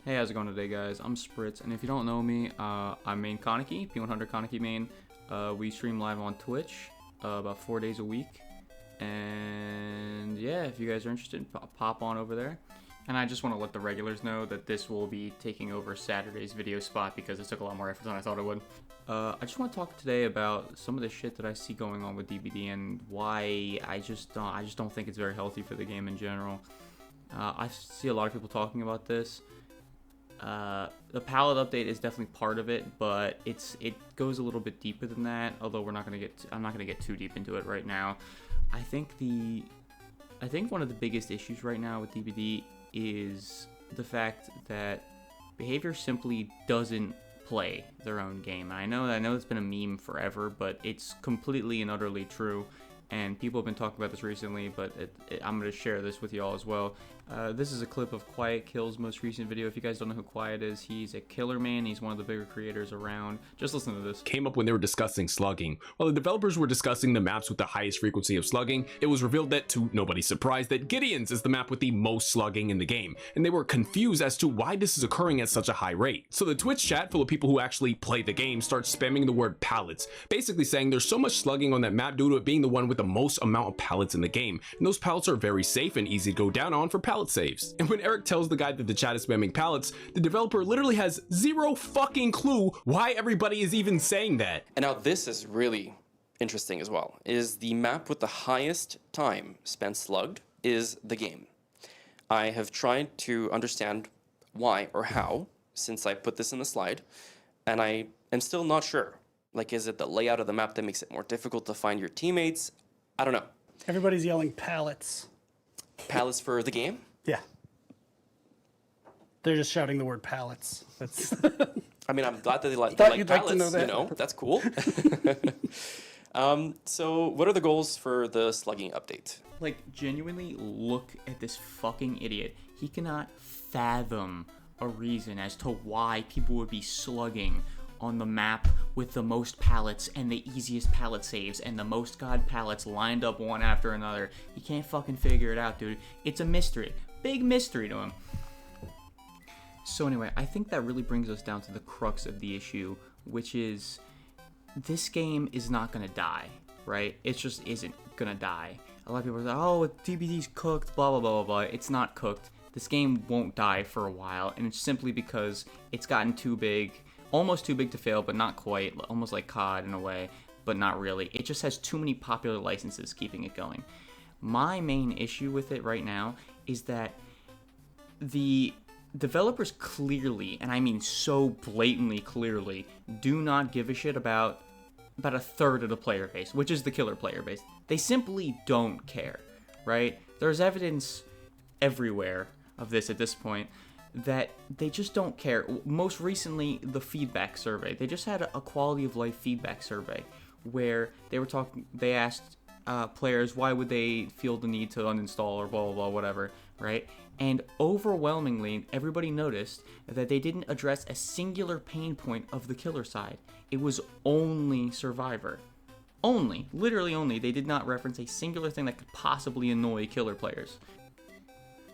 Hey, how's it going today, guys? I'm Spritz, and if you don't know me, I'm main Kaneki, P100 Kaneki main. We stream live on Twitch about 4 days a week, and yeah, if you guys are interested, pop on over there. And I just want to let the regulars know that this will be taking over Saturday's video spot because it took a lot more effort than I thought it would. I just want to talk today about some of the shit that I see going on with DBD and why I just don't think it's very healthy for the game in general. I see a lot of people talking about this. The pallet update is definitely part of it, but it goes a little bit deeper than that. Although I'm not gonna get too deep into it right now. I think one of the biggest issues right now with DBD is the fact that behavior simply doesn't play their own game. I know it's been a meme forever, but it's completely and utterly true. And people have been talking about this recently, but I'm going to share this with y'all as well. This is a clip of Quiet Kill's most recent video. If you guys don't know who Quiet is, he's a killer man. He's one of the bigger creators around. Just listen to this. Came up when they were discussing slugging. While the developers were discussing the maps with the highest frequency of slugging, it was revealed that, to nobody's surprise, that Gideon's is the map with the most slugging in the game, and they were confused as to why this is occurring at such a high rate. So the Twitch chat full of people who actually play the game starts spamming the word pallets, basically saying there's so much slugging on that map due to it being the one with the most amount of pallets in the game, and those pallets are very safe and easy to go down on for pallet saves. And when Eric tells the guy that the chat is spamming pallets, the developer literally has zero fucking clue why everybody is even saying that. And now this is really interesting as well, is the map with the highest time spent slugged is the game. I have tried to understand why or how since I put this in the slide, and I am still not sure. Like, is it the layout of the map that makes it more difficult to find your teammates? I don't know. Everybody's yelling pallets. Pallets for the game? Yeah. They're just shouting the word pallets. That's I mean, I'm glad that they like you'd like to pallets, know that. you know, that's cool. So what are the goals for the slugging update? Like, genuinely look at this fucking idiot. He cannot fathom a reason as to why people would be slugging on the map with the most pallets and the easiest pallet saves and the most god pallets lined up one after another. He can't fucking figure it out, dude. It's a mystery. Big mystery to him. So anyway, I think that really brings us down to the crux of the issue, which is this game is not gonna die, right? It just isn't gonna die. A lot of people are like, oh, DBD's cooked, blah, blah, blah, blah, blah. It's not cooked. This game won't die for a while, and it's simply because it's gotten too big. Almost too big to fail, but not quite. Almost like COD in a way, but not really. It just has too many popular licenses keeping it going. My main issue with it right now is that the developers clearly, and I mean so blatantly clearly, do not give a shit about a third of the player base, which is the killer player base. They simply don't care, right? There's evidence everywhere of this at this point, that they just don't care. Most recently, the feedback survey. They just had a quality of life feedback survey where they asked players why would they feel the need to uninstall or blah, blah, blah, whatever, right? And overwhelmingly, everybody noticed that they didn't address a singular pain point of the killer side. It was only Survivor. Only. Literally only. They did not reference a singular thing that could possibly annoy killer players.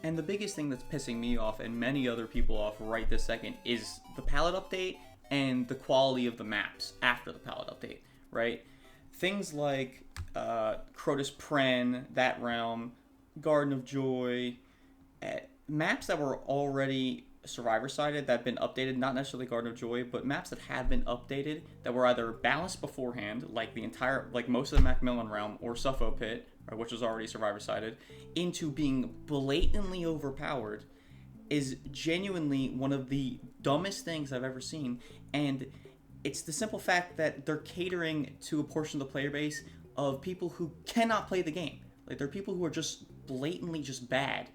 And the biggest thing that's pissing me off and many other people off right this second is the pallet update and the quality of the maps after the pallet update, right? Things like Crotus Pren, That Realm, Garden of Joy, maps that were already Survivor-sided that have been updated, not necessarily Garden of Joy, but maps that have been updated that were either balanced beforehand, like most of the Macmillan Realm, or Suffo Pit, which was already Survivor-sided, into being blatantly overpowered is genuinely one of the dumbest things I've ever seen. And it's the simple fact that they're catering to a portion of the player base of people who cannot play the game. Like, they're people who are just blatantly just bad.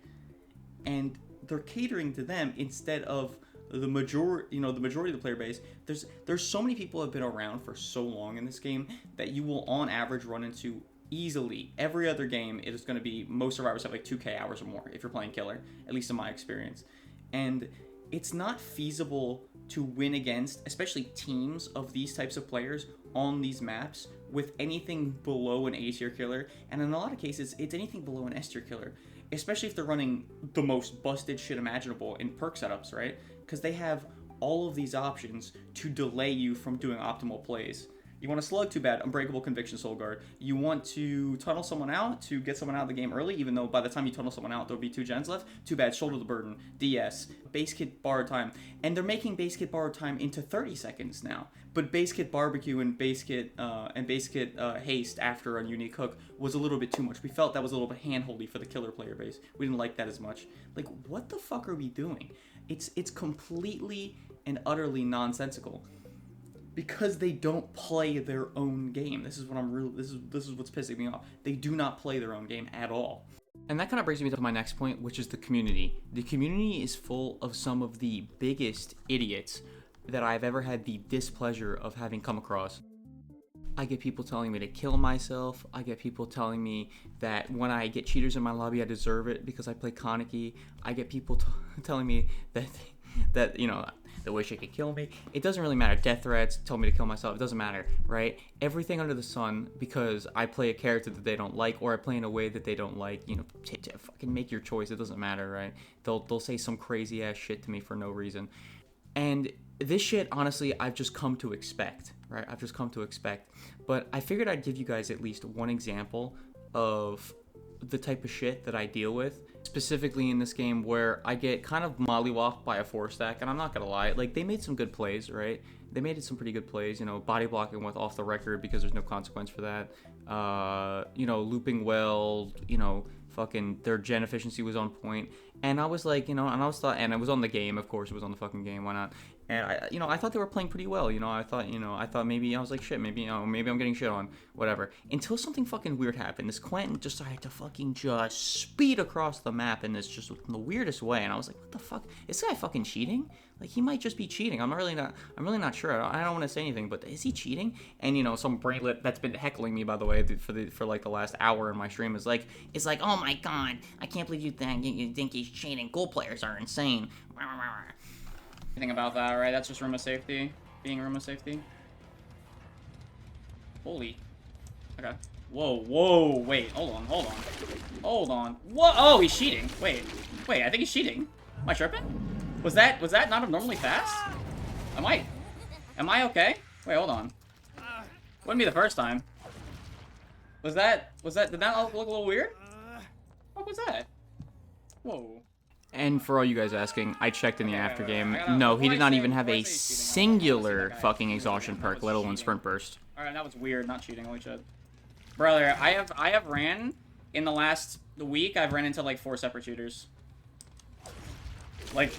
And they're catering to them instead of the majority of the player base. There's so many people who have been around for so long in this game that you will on average run into easily every other game. It is going to be, most survivors have like 2k hours or more if you're playing killer, at least in my experience. And it's not feasible to win against, especially teams of these types of players on these maps, with anything below an A tier killer, and in a lot of cases it's anything below an S tier killer. especially if they're running the most busted shit imaginable in perk setups, right? Because they have all of these options to delay you from doing optimal plays. You want to slug? Too bad. Unbreakable Conviction Soul Guard. You want to tunnel someone out to get someone out of the game early, even though by the time you tunnel someone out, there'll be 2 gens left. Too bad. Shoulder the Burden. DS. Base Kit Borrowed Time. And they're making Base Kit Borrowed Time into 30 seconds now. But Base Kit Barbecue and Base Kit Haste after a unique hook was a little bit too much. We felt that was a little bit handholdy for the killer player base. We didn't like that as much. Like, what the fuck are we doing? It's completely and utterly nonsensical. Because they don't play their own game. This is what's pissing me off. They do not play their own game at all. And that kind of brings me to my next point, which is the community. The community is full of some of the biggest idiots that I've ever had the displeasure of having come across. I get people telling me to kill myself. I get people telling me that when I get cheaters in my lobby, I deserve it because I play Kaneki. I get people telling me that, you know, they wish they could kill me. It doesn't really matter. Death threats, tell me to kill myself. It doesn't matter, right? Everything under the sun because I play a character that they don't like or I play in a way that they don't like. You know, fucking make your choice. It doesn't matter, right? They'll say some crazy ass shit to me for no reason. And this shit, honestly, I've just come to expect, right? I've just come to expect. But I figured I'd give you guys at least one example of the type of shit that I deal with, specifically in this game where I get kind of mollywopped by a 4-stack, and I'm not gonna lie, like, they made some good plays, right? They made some pretty good plays, you know, body blocking with off the record because there's no consequence for that, you know, looping well, you know, fucking their gen efficiency was on point, and I was like, you know, and it was on the game, of course, it was on the fucking game, why not? And I thought they were playing pretty well, you know, I thought maybe, I was like, shit, maybe, maybe I'm getting shit on, whatever. Until something fucking weird happened. This Quentin just decided to fucking just speed across the map in this just in the weirdest way, and I was like, what the fuck? Is this guy fucking cheating? Like, he might just be cheating. I'm really not sure. I don't want to say anything, but is he cheating? And, you know, some brainlet that's been heckling me, by the way, for like the last hour in my stream is like, oh my god, I can't believe you think he's cheating. Gold players are insane. Anything about that, right? That's just room of safety. Being room of safety. Holy. Okay. Whoa, wait, hold on. Whoa, oh, he's cheating. Wait, I think he's cheating. Am I tripping? Was that not abnormally fast? Am I okay? Wait, hold on. Wouldn't be the first time. Did that look a little weird? What was that? Whoa. And for all you guys asking, I checked in the after game. No, he did not even have a singular fucking exhaustion perk, let alone sprint burst. Alright, that was weird, not cheating, holy shit. Brother, I have ran, in the last week, I've ran into like 4 separate cheaters. Like,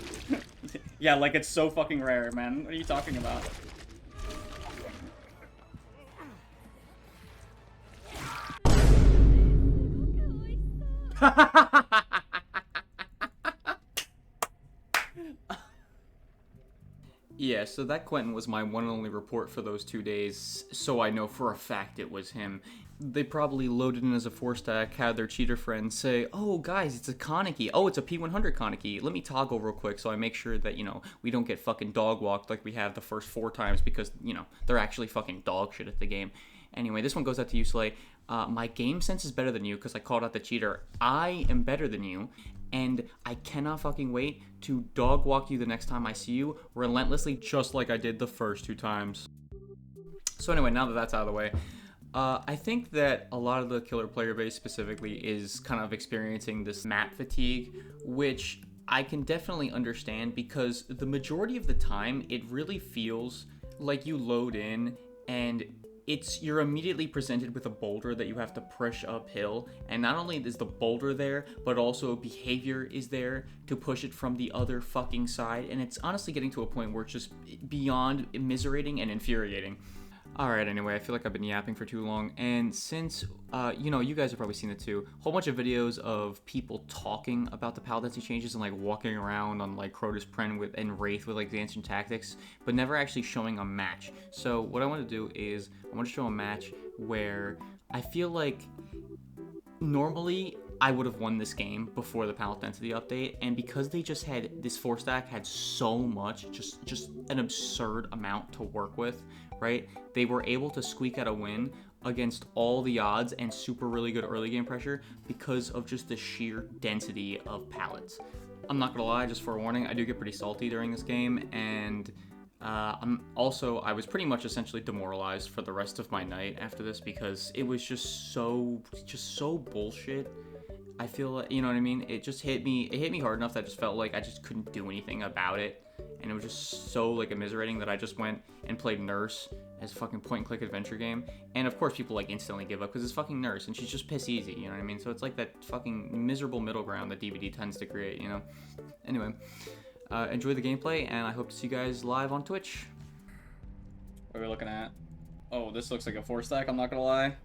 yeah, like it's so fucking rare, man. What are you talking about? Yeah, so that Quentin was my one and only report for those 2 days, so I know for a fact it was him. They probably loaded in as a 4-stack, had their cheater friends say, oh guys, it's a Kaneki. Oh, it's a P100 Kaneki. Let me toggle real quick so I make sure that, you know, we don't get fucking dog walked like we have the first 4 times because, you know, they're actually fucking dog shit at the game. Anyway, this one goes out to you, Slay. My game sense is better than you because I called out the cheater. I am better than you. And I cannot fucking wait to dog walk you the next time I see you relentlessly, just like I did the first 2 times. So anyway, now that that's out of the way, I think that a lot of the killer player base specifically is kind of experiencing this map fatigue, which I can definitely understand because the majority of the time it really feels like you load in and you're immediately presented with a boulder that you have to push uphill, and not only is the boulder there, but also behavior is there to push it from the other fucking side, and it's honestly getting to a point where it's just beyond immiserating and infuriating. Alright, anyway, I feel like I've been yapping for too long, and since, you know, you guys have probably seen it too, a whole bunch of videos of people talking about the pallet density changes and, like, walking around on, like, Crotus Pren and Wraith with, like, the ancient tactics, but never actually showing a match. So what I want to do is, I want to show a match where I feel like normally I would have won this game before the pallet density update, and because they just had, this 4-stack had so much, just an absurd amount to work with, right? They were able to squeak out a win against all the odds and super really good early game pressure because of just the sheer density of pallets. I'm not gonna lie, just forewarning, I do get pretty salty during this game, and I was pretty much essentially demoralized for the rest of my night after this because it was just so bullshit. I feel like, you know what I mean? It hit me hard enough that I just felt like I just couldn't do anything about it. And it was just so, like, immiserating that I just went and played Nurse as a fucking point-and-click adventure game. And, of course, people, like, instantly give up because it's fucking Nurse, and she's just piss easy, you know what I mean? So it's like that fucking miserable middle ground that DBD tends to create, you know? Anyway, enjoy the gameplay, and I hope to see you guys live on Twitch. What are we looking at? Oh, this looks like a 4-stack, I'm not gonna lie.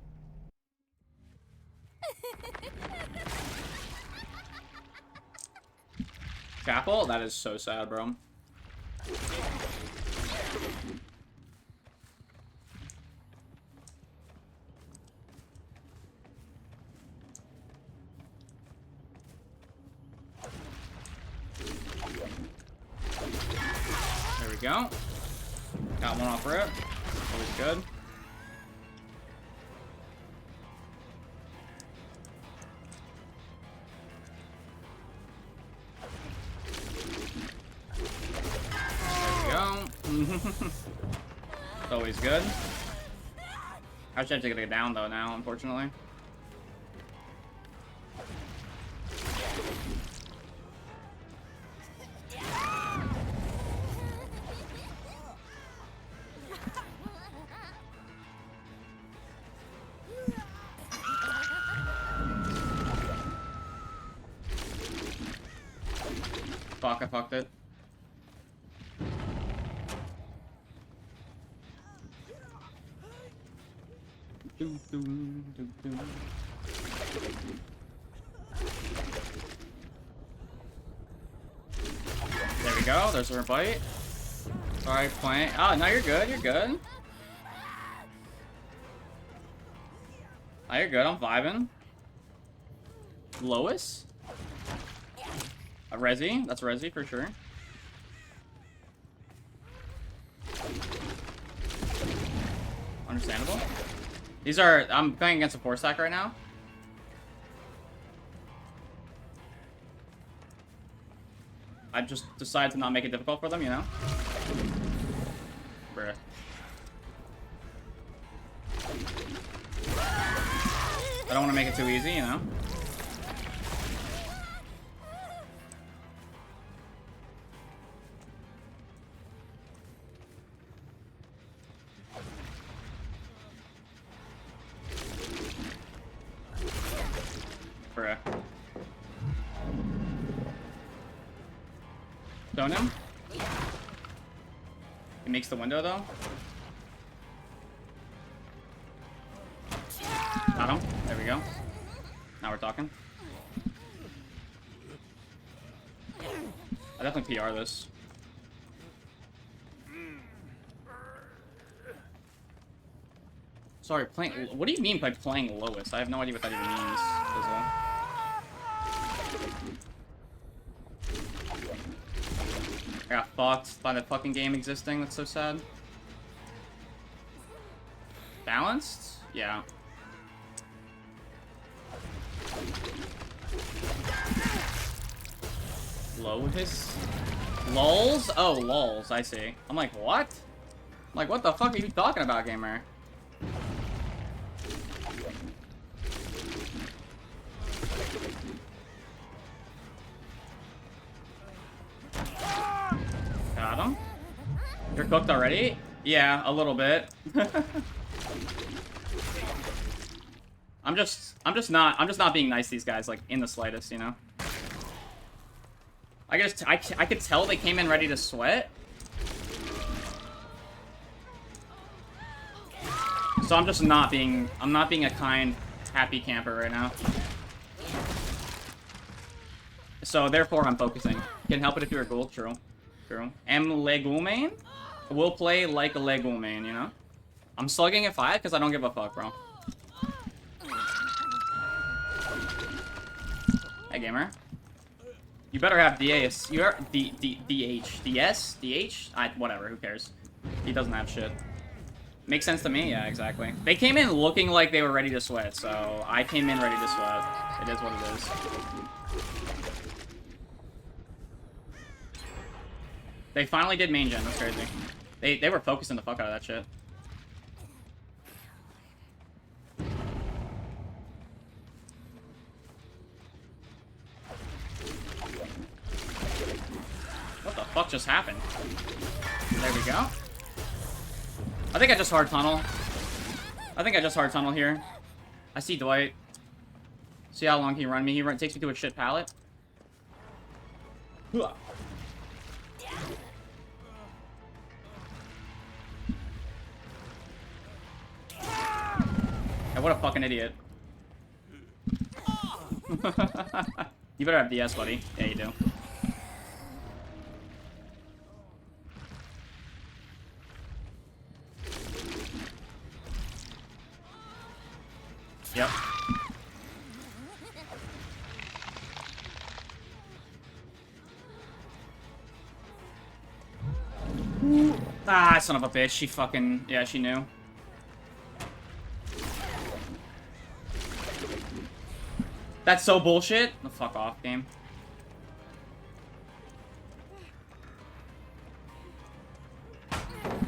Chapel? That is so sad, bro. There we go. Got one off rip. Always good. It's always good. I should have to get it down though now, unfortunately. Fuck, I fucked it. There we go, there's our bite. Sorry, playing. Oh, no, you're good, you're good. Oh, you're good, I'm vibing. Lois? A Resi, that's Resi for sure. Understandable. These are, I'm playing against a 4-stack right now. I just decided to not make it difficult for them, you know? Bruh. I don't want to make it too easy, you know? Bruh. Stone him. He makes the window though. Got him. There we go. Now we're talking. I definitely PR this. Sorry, playing. What do you mean by playing Lois? I have no idea what that even means. I got fucked by the fucking game existing. That's so sad. Balanced? Yeah. Lois? Lulz? Oh, lulz. I see. I'm like, what? I'm like, what the fuck are you talking about, gamer? Got him. You're cooked already? Yeah, a little bit. I'm just not being nice to these guys, like, in the slightest, you know? I could tell they came in ready to sweat. So I'm not being a kind, happy camper right now. So therefore I'm focusing. Can't help it if you're a ghoul, true. True. Am legume? Will play like a legume, you know? I'm slugging at 5 because I don't give a fuck, bro. Hey, gamer. You better have DAS. You are DH. DS? DH? Whatever, who cares? He doesn't have shit. Makes sense to me, yeah, exactly. They came in looking like they were ready to sweat, so I came in ready to sweat. It is what it is. They finally did main gen, that's crazy. They were focusing the fuck out of that shit. What the fuck just happened? There we go. I think I just hard tunnel. Here. I see Dwight. See how long he run me. He takes me to a shit pallet. Yeah, what a fucking idiot. You better have DS, buddy. Yeah, you do. Yep. Ah, son of a bitch. She fucking... Yeah, she knew. That's so bullshit. The fuck off, game.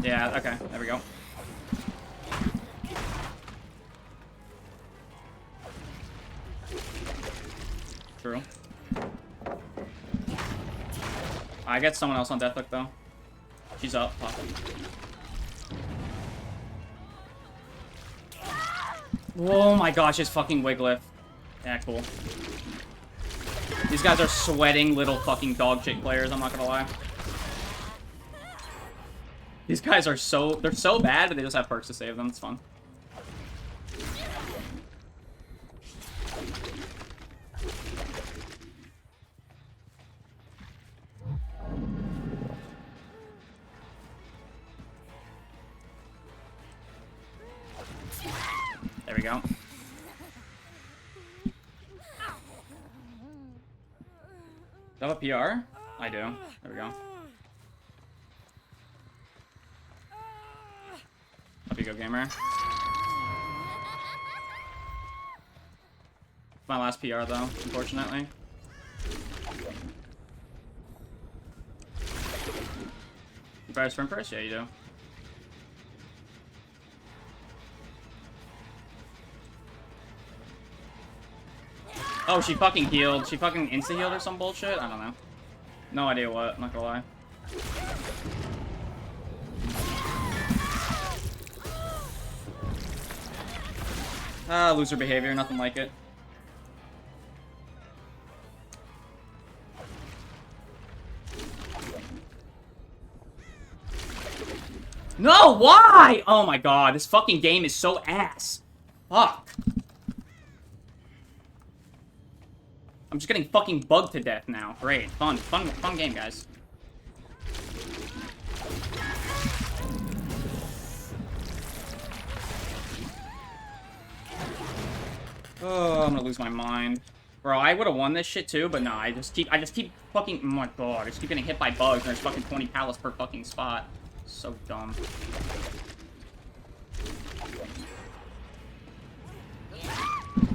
Yeah, okay. There we go. True. I get someone else on death hook though. She's up. Oh my gosh, his fucking Wiglif. Yeah, cool. These guys are sweating little fucking dog shit players, I'm not gonna lie. These guys are they're so bad, but they just have perks to save them. It's fun. There we go. Do I have a PR? I do. There we go. Up you go, gamer. My last PR, though, unfortunately. You probably sprint first? Yeah, you do. Oh, she fucking healed. She fucking insta-healed or some bullshit? I don't know. No idea what, I'm not gonna lie. Ah, loser behavior, nothing like it. No, why? Oh my god, this fucking game is so ass. Fuck. I'm just getting fucking bugged to death now. Great. Fun game, guys. Oh, I'm gonna lose my mind. Bro, I would have won this shit too, but no, I just keep fucking, oh my god, I just keep getting hit by bugs and there's fucking 20 pallets per fucking spot. So dumb.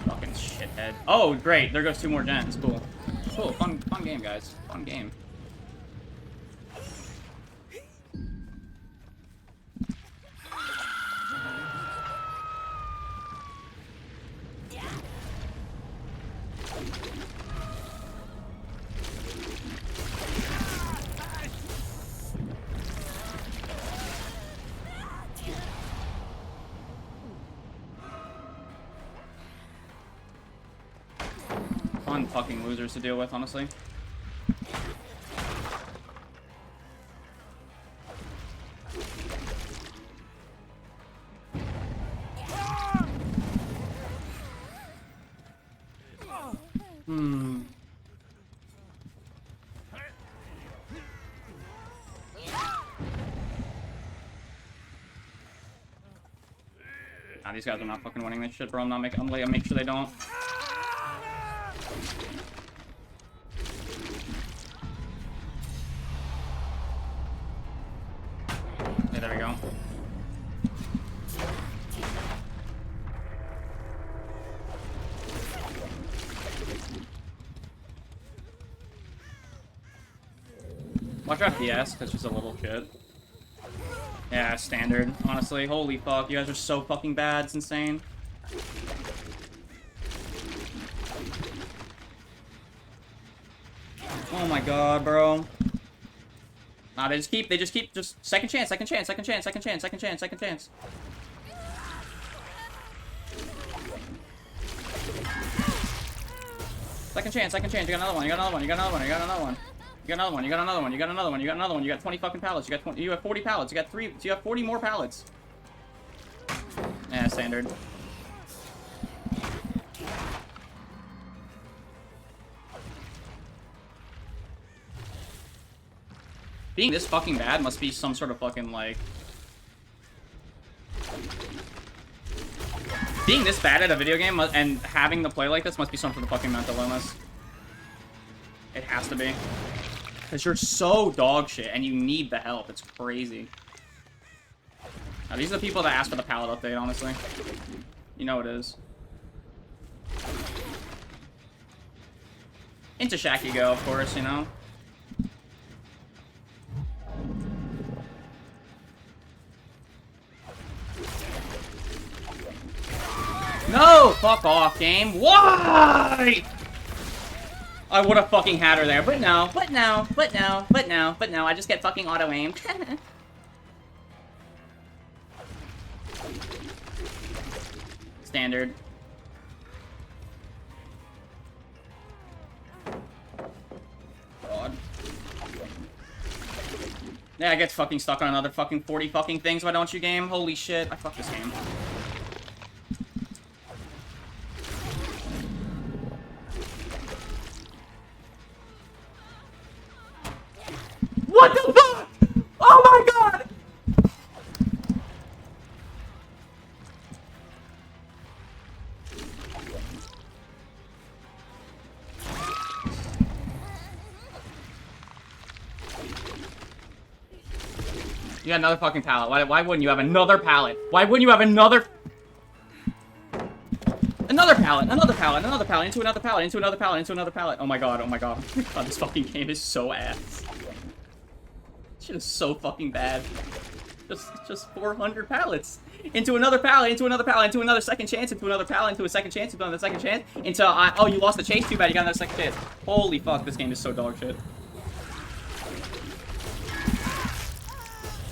Fucking shithead. Oh, great, there goes 2 more gens. Cool. Cool, fun game, guys. Fun game. Fun fucking losers to deal with, honestly. Nah, these guys are not fucking winning this shit, bro. I'm gonna make sure they don't. Yeah, there we go. drop DS because she's a little shit. Yeah, standard, honestly. Holy fuck, you guys are so fucking bad, it's insane. Oh my god, bro. Nah, they just keep, second chance, second chance, second chance, second chance, second chance, second chance. Second chance, second chance, you got another one, you got another one, you got another one, you got another one. You got another one, you got another one, you got another one, you got another one, you got 20 fucking pallets, you have 40 pallets, you have 40 more pallets. Yeah, standard. Being this fucking bad must be some sort of fucking, like... Being this bad at a video game and having to play like this must be some sort of fucking mental illness. It has to be. Because you're so dog shit and you need the help. It's crazy. Now, these are the people that asked for the pallet update, honestly. You know it is. Into Shack you go, of course, you know? No! Fuck off, game. Why? I would have fucking had her there, but no, but no, but no, but no, but no. I just get fucking auto-aimed. Standard. God. Yeah, I get fucking stuck on another fucking 40 fucking things, why don't you, game? Holy shit, I fuck this game. What the fuck? Oh my god! You got another fucking pallet. Why wouldn't you have another pallet? Why wouldn't you have another... Another pallet, another pallet, another pallet, into another pallet, into another pallet, into another pallet. Oh my god, oh my god. Oh my god, this fucking game is so ass. Shit is so fucking bad. Just 400 pallets. Into another pallet, into another pallet, into another second chance, into another pallet, into a second chance, into another second chance, into oh, you lost the chase, too bad, you got another second chance. Holy fuck, this game is so dog shit.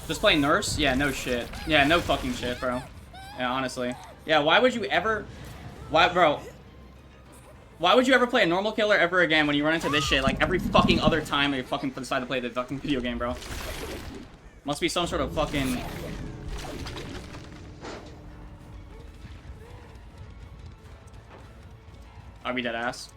Just playing nurse? Yeah, no shit. Yeah, no fucking shit, bro. Yeah, honestly. Yeah, why would you ever... Why, bro? Why would you ever play a normal killer ever again when you run into this shit like every fucking other time you fucking decide to play the fucking video game, bro? Must be some sort of fucking... Are we dead ass?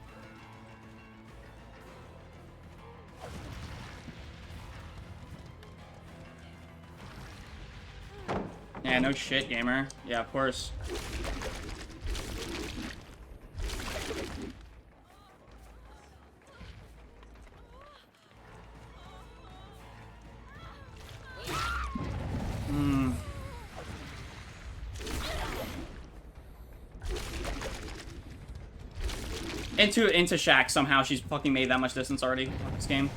Yeah, no shit, gamer. Yeah, of course. Into Shack somehow. She's fucking made that much distance already in this game.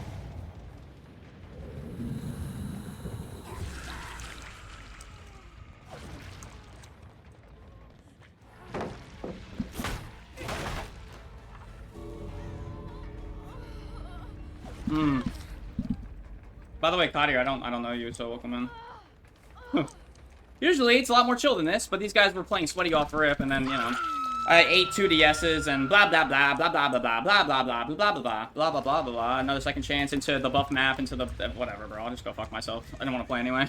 By the way, Kadir, I don't know you, so welcome in. Usually it's a lot more chill than this, but these guys were playing sweaty off rip, and then, you know, I ate 2 DS's and blah blah blah blah blah blah blah blah blah blah blah blah blah blah blah blah blah blah. Another second chance into the buff map, into the whatever, bro. I'll just go fuck myself. I don't want to play anyway.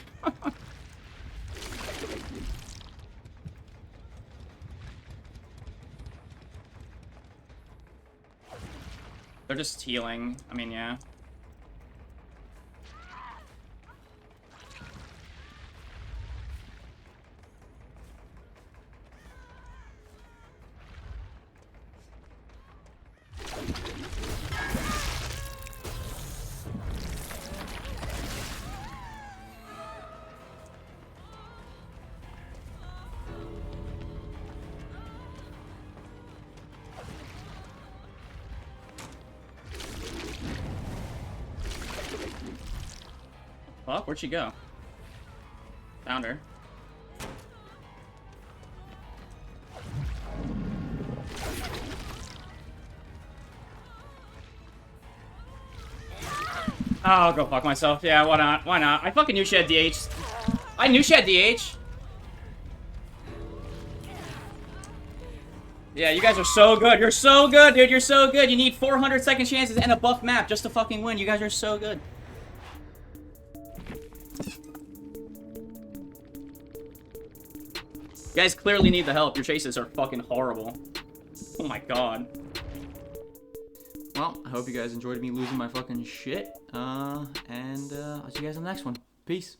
They're just healing. I mean, yeah. fuck? Where'd she go? Found her. Oh, I'll go fuck myself. Yeah, why not? Why not? I fucking knew she had DH. I knew she had DH. Yeah, you guys are so good. You're so good, dude. You're so good. You need 400 second chances and a buff map just to fucking win. You guys are so good. You guys clearly need the help. Your chases are fucking horrible. Oh my god. Well, I hope you guys enjoyed me losing my fucking shit. And I'll see you guys on the next one. Peace.